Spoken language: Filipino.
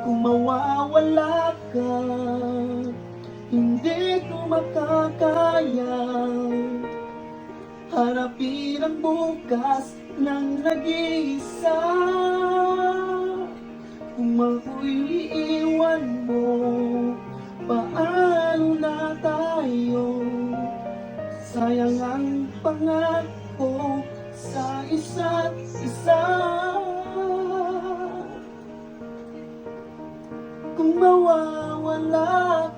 Kung mawawala ka, hindi ko makakaya harapin ang bukas ng nag-iisa. Kung ako'y iiwan mo, paano na tayo? Sayang ang pangako sa isa't isa. Kung mawawala